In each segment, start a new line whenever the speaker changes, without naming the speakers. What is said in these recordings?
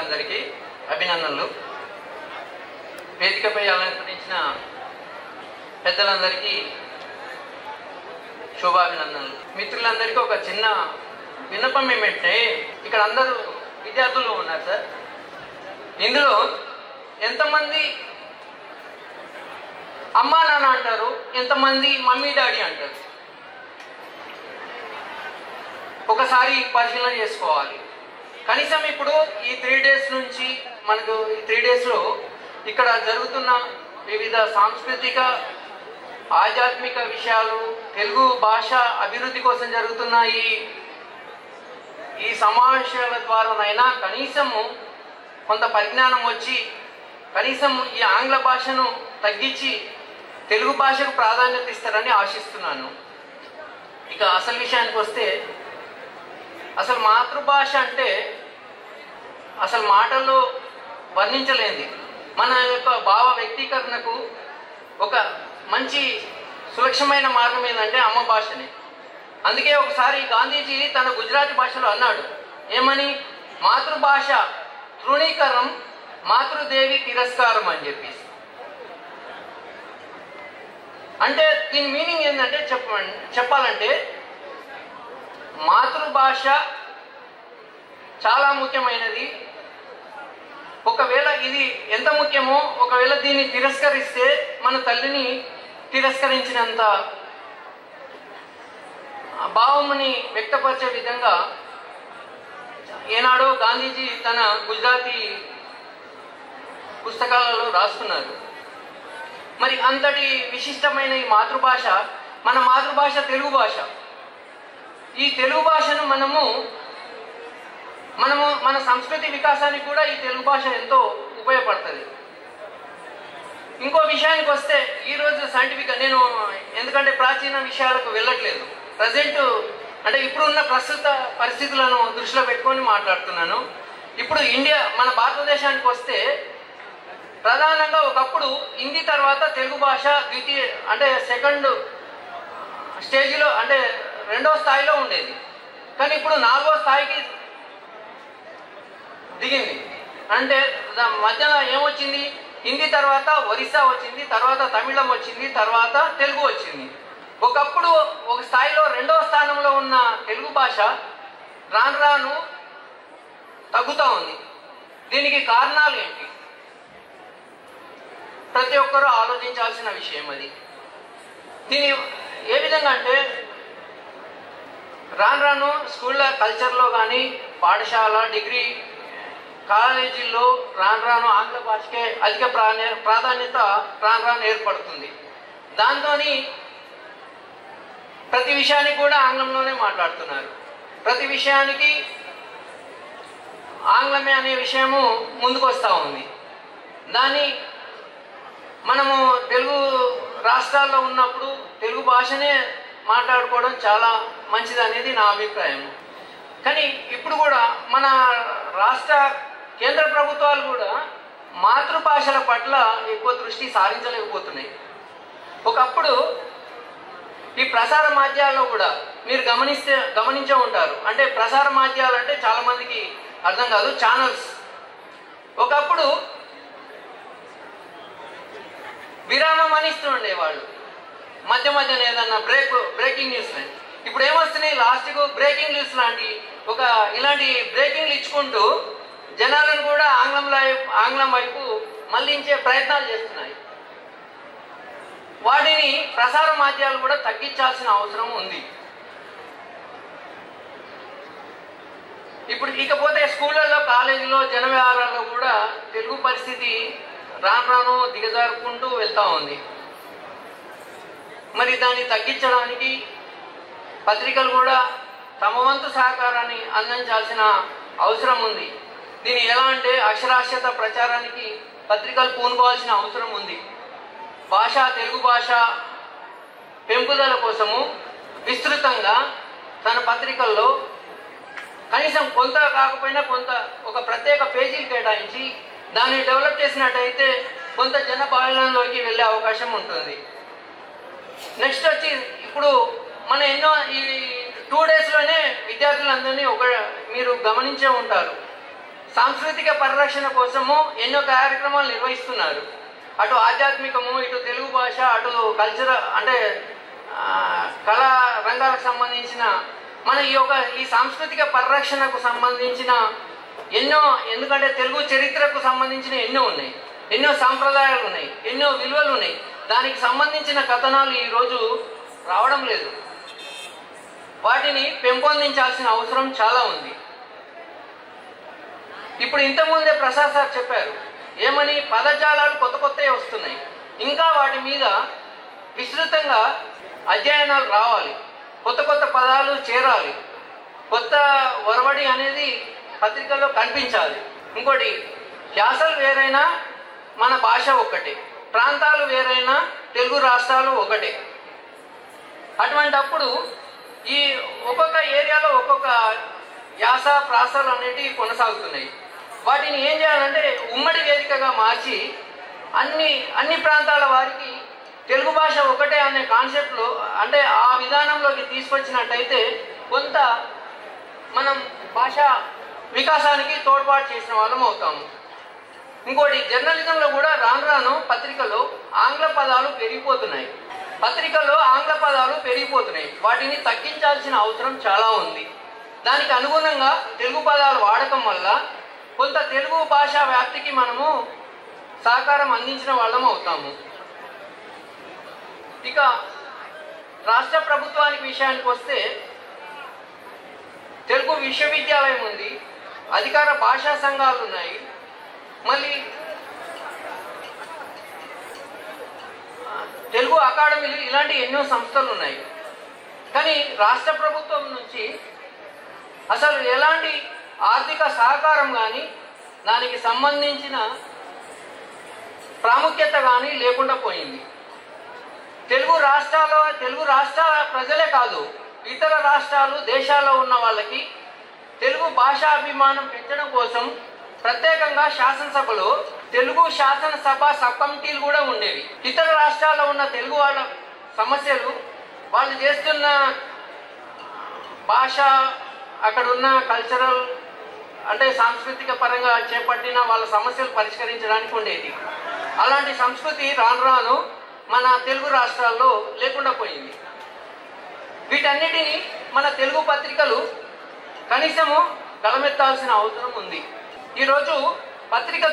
మిత్రులందరికీ అభినందనలు. వేదికపై అలంకరించిన పెద్దలందరికీ శుభాభినందనలు. మిత్రులందరికీ ఒక చిన్న విన్నపం ఏమంటే, ఇక్కడ అందరూ విద్యార్థులు ఉన్నారు సార్. ఇందులో ఎంతమంది అమ్మా నాన్న అంటారు, ఎంతమంది మమ్మీ డాడీ అంటారు? ఒకసారి పరిశీలన చేసుకోవాలి. కనీసం ఇప్పుడు ఈ 3 days నుంచి మనకు ఈ 3 daysలో ఇక్కడ జరుగుతున్న వివిధ సాంస్కృతిక ఆధ్యాత్మిక విషయాలు, తెలుగు భాష అభివృద్ధి కోసం జరుగుతున్న ఈ సమావేశాల ద్వారానైనా కనీసము కొంత పరిజ్ఞానం వచ్చి కనీసం ఈ ఆంగ్ల భాషను తగ్గించి తెలుగు భాషకు ప్రాధాన్యత ఇస్తారని ఆశిస్తున్నాను. ఇక అసలు విషయానికి వస్తే, అసలు మాతృభాష అంటే అసలు మాటల్లో వర్ణించలేనిది. మన యొక్క భావ వ్యక్తీకరణకు ఒక మంచి సులక్షమైన మార్గం ఏంటంటే అమ్మ భాషని. అందుకే ఒకసారి గాంధీజీ తన గుజరాతీ భాషలో అన్నాడు, ఏమని? మాతృభాష తృణీకరం, మాతృదేవి తిరస్కారం అని చెప్పేసి. అంటే దీని మీనింగ్ ఏంటంటే చెప్పాలంటే మాతృభాష చాలా ముఖ్యమైనది. ఒకవేళ ఇది ఎంత ముఖ్యమో, ఒకవేళ దీన్ని తిరస్కరిస్తే మన తల్లిని తిరస్కరించినంత భావముని వ్యక్తపరిచే విధంగా ఏనాడో గాంధీజీ తన గుజరాతీ పుస్తకాలలో రాస్తున్నారు. మరి అంతటి విశిష్టమైన ఈ మాతృభాష, మన మాతృభాష తెలుగు భాష. ఈ తెలుగు భాషను మనము మన సంస్కృతి వికాసానికి కూడా ఈ తెలుగు భాష ఎంతో ఉపయోగపడుతుంది. ఇంకో విషయానికి వస్తే, ఈరోజు సైంటిఫిక్గా నేను ఎందుకంటే ప్రాచీన విషయాలకు వెళ్ళట్లేదు, ప్రజెంట్ అంటే ఇప్పుడున్న ప్రస్తుత పరిస్థితులను దృష్టిలో పెట్టుకొని మాట్లాడుతున్నాను. ఇప్పుడు మన భారతదేశానికి వస్తే ప్రధానంగా ఒకప్పుడు హిందీ తర్వాత తెలుగు భాష అంటే సెకండ్ స్టేజ్లో, అంటే 2వ స్థాయిలో ఉండేది. కానీ ఇప్పుడు 4వ స్థాయికి దిగింది. అంటే మధ్యలో ఏమొచ్చింది? హిందీ తర్వాత ఒరిస్సా వచ్చింది, తర్వాత తమిళం వచ్చింది, తర్వాత తెలుగు వచ్చింది. ఒకప్పుడు ఒక స్థాయిలో 2వ స్థానంలో ఉన్న తెలుగు భాష రాను రాను తగ్గుతూ ఉంది. దీనికి కారణాలు ఏంటి? ప్రతి ఒక్కరూ ఆలోచించాల్సిన విషయం అది. దీని ఏ విధంగా అంటే, రాను రాను స్కూళ్ళ కల్చర్లో కానీ, పాఠశాల డిగ్రీ కాలేజీల్లో రాను రాను ఆంగ్ల భాషకే అధిక ప్రాధాన్యత రాను రాను ఏర్పడుతుంది. దాంతో ప్రతి విషయానికి కూడా ఆంగ్లంలోనే మాట్లాడుతున్నారు. ప్రతి విషయానికి ఆంగ్లమే అనే విషయము ముందుకు వస్తూ ఉంది. దాన్ని మనము తెలుగు రాష్ట్రాల్లో ఉన్నప్పుడు తెలుగు భాషనే మాట్లాడుకోవడం చాలా మంచిది అనేది నా అభిప్రాయం. కానీ ఇప్పుడు కూడా మన రాష్ట్ర కేంద్ర ప్రభుత్వాలు కూడా మాతృభాషల పట్ల ఎక్కువ దృష్టి సారించలేకపోతున్నాయి. ఒకప్పుడు ఈ ప్రసార మాధ్యాల్లో కూడా మీరు గమనించే ఉంటారు. అంటే ప్రసార మాధ్యాలు అంటే చాలా మందికి అర్థం కాదు, ఛానల్స్. ఒకప్పుడు విరామం అని ఇస్తుండే వాళ్ళు, మధ్య మధ్యన ఏదన్నా బ్రేకింగ్ న్యూస్ అని. ఇప్పుడు ఏమొస్తున్నాయి? లాస్ట్కు బ్రేకింగ్ న్యూస్ లాంటి ఇలాంటి బ్రేకింగ్లు ఇచ్చుకుంటూ జనాలను కూడా ఆంగ్లం వైపు మళ్లించే ప్రయత్నాలు చేస్తున్నాయి. వాటిని ప్రసార మాధ్యాలు కూడా తగ్గించాల్సిన అవసరం ఉంది. ఇకపోతే స్కూళ్ళల్లో, కాలేజీలో, జన వ్యవహారాల్లో కూడా తెలుగు పరిస్థితి రాను రాను దిగజారుకుంటూ వెళ్తూ ఉంది. మరి దాన్ని తగ్గించడానికి పత్రికలు కూడా తమ వంతు సహకారాన్ని అందించాల్సిన అవసరం ఉంది. దీన్ని ఎలా అంటే అక్షరాస్యత ప్రచారానికి పత్రికలు పూనుకోవాల్సిన అవసరం ఉంది. తెలుగు భాష పెంపుదల కోసము విస్తృతంగా తన పత్రికల్లో కనీసం కొంత కాకపోయినా కొంత ఒక ప్రత్యేక పేజీలు కేటాయించి దాన్ని డెవలప్ చేసినట్టయితే కొంత జనబాహుల్యంలోకి వెళ్ళే అవకాశం ఉంటుంది. నెక్స్ట్ వచ్చి, ఇప్పుడు మన ఈ 2 daysలోనే విద్యార్థులందరినీ మీరు గమనించే ఉంటారు. సాంస్కృతిక పరిరక్షణ కోసము ఎన్నో కార్యక్రమాలు నిర్వహిస్తున్నారు. అటు ఆధ్యాత్మికము, ఇటు తెలుగు భాష, అటు అంటే కళా రంగాలకు సంబంధించిన మన ఈ సాంస్కృతిక పరిరక్షణకు సంబంధించిన ఎన్నో, ఎందుకంటే తెలుగు చరిత్రకు సంబంధించిన ఎన్నో ఉన్నాయి, ఎన్నో సాంప్రదాయాలు ఉన్నాయి, ఎన్నో విలువలు ఉన్నాయి. దానికి సంబంధించిన కథనాలు ఈరోజు రావడం లేదు. వాటిని పెంపొందించాల్సిన అవసరం చాలా ఉంది. ఇప్పుడు ఇంతకుముందే ప్రసాద్ సార్ చెప్పారు, ఏమని పదజాలాలు కొత్త కొత్తవి వస్తున్నాయి, ఇంకా వాటి మీద విస్తృతంగా అధ్యయనాలు రావాలి, కొత్త కొత్త పదాలు చేరాలి, కొత్త ఒరవడి అనేది పత్రికల్లో కనిపించాలి. ఇంకోటి, యాసలు వేరైనా మన భాష ఒక్కటే, ప్రాంతాలు వేరైనా తెలుగు రాష్ట్రాలు ఒకటే. అటువంటప్పుడు ఈ ఒక్కొక్క ఏరియాలో ఒక్కొక్క యాస ప్రాసలు అనేటివి కొనసాగుతున్నాయి. వాటిని ఏం చేయాలంటే ఉమ్మడి వేదికగా మార్చి అన్ని ప్రాంతాల వారికి తెలుగు భాష ఒకటే అనే కాన్సెప్ట్లో, అంటే ఆ విధానంలోకి తీసుకొచ్చినట్టయితే కొంత మనం భాష వికాసానికి తోడ్పాటు చేసిన వాళ్ళం అవుతాము. ఇంకోటి, జర్నలిజంలో కూడా రాను రాను పత్రికలో ఆంగ్ల పదాలు పెరిగిపోతున్నాయి. వాటిని తగ్గించాల్సిన అవసరం చాలా ఉంది. దానికి అనుగుణంగా తెలుగు పదాలు వాడకం వల్ల కొంత తెలుగు భాషా వ్యాప్తికి మనము సహకారం అందించిన వాళ్ళం అవుతాము. ఇక రాష్ట్ర ప్రభుత్వానికి విషయానికి వస్తే, తెలుగు విశ్వవిద్యాలయం ఉంది, అధికార భాషా సంఘాలు ఉన్నాయి, మళ్ళీ తెలుగు అకాడమీలు, ఇలాంటి ఎన్నో సంస్థలు ఉన్నాయి. కానీ రాష్ట్ర ప్రభుత్వం నుంచి అసలు ఎలాంటి ఆర్థిక సహకారం కానీ, దానికి సంబంధించిన ప్రాముఖ్యత కానీ లేకుండా పోయింది. తెలుగు రాష్ట్ర ప్రజలే కాదు, ఇతర రాష్ట్రాలు, దేశాల్లో ఉన్న వాళ్ళకి తెలుగు భాషాభిమానం పెంచడం కోసం ప్రత్యేకంగా శాసనసభలో తెలుగు శాసనసభ సబ్ కమిటీలు కూడా ఉండేవి. ఇతర రాష్ట్రాల్లో ఉన్న తెలుగు వాళ్ళ సమస్యలు, వాళ్ళు చేస్తున్న భాష, అక్కడ ఉన్న కల్చరల్ అంటే సాంస్కృతిక పరంగా చేపట్టిన వాళ్ళ సమస్యలు పరిష్కరించడానికి ఉండేది. అలాంటి సంస్కృతి రాను రాను మన తెలుగు రాష్ట్రాల్లో లేకుండా పోయింది. వీటన్నిటినీ మన తెలుగు పత్రికలు కనీసము గళమెత్తాల్సిన అవసరం ఉంది. ఈరోజు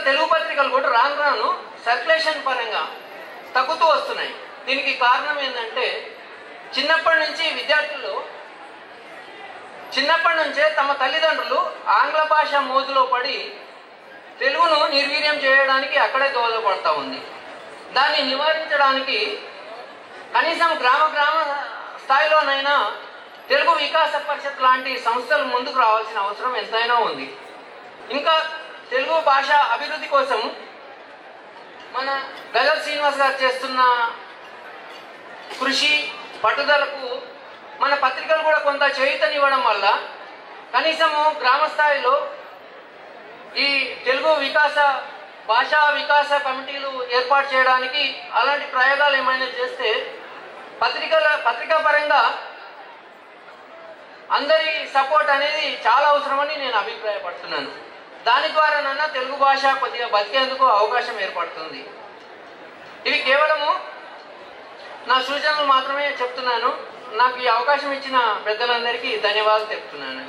తెలుగు పత్రికలు కూడా రాను రాను సర్క్యులేషన్ పరంగా తగ్గుతూ వస్తున్నాయి. దీనికి కారణం ఏంటంటే, చిన్నప్పటి నుంచే తమ తల్లిదండ్రులు ఆంగ్ల భాష మోజులో పడి తెలుగును నిర్వీర్యం చేయడానికి అక్కడే దోహదపడతా ఉంది. దాన్ని నివారించడానికి కనీసం గ్రామ స్థాయిలోనైనా తెలుగు వికాస పరిషత్ లాంటి సంస్థలు ముందుకు రావాల్సిన అవసరం ఎంతైనా ఉంది. ఇంకా తెలుగు భాష అభివృద్ధి కోసం మన గజల్ శ్రీనివాస్ గారు చేస్తున్న కృషి, పట్టుదలకు మన పత్రికలు కూడా కొంత చేయూతనివ్వడం వల్ల కనీసము గ్రామ స్థాయిలో ఈ తెలుగు భాషా వికాస కమిటీలు ఏర్పాటు చేయడానికి అలాంటి ప్రయోగాలు ఏమైనా చేస్తే పత్రికా పరంగా అందరి సపోర్ట్ అనేది చాలా అవసరమని నేను అభిప్రాయపడుతున్నాను. దాని ద్వారానన్నా తెలుగు భాష కొద్దిగా బతికేందుకు అవకాశం ఏర్పడుతుంది. ఇవి కేవలము నా సూచనలు మాత్రమే చెప్తున్నాను. నాకు ఈ అవకాశం ఇచ్చిన పెద్దలందరికీ ధన్యవాదాలు తెలుపుతున్నాను.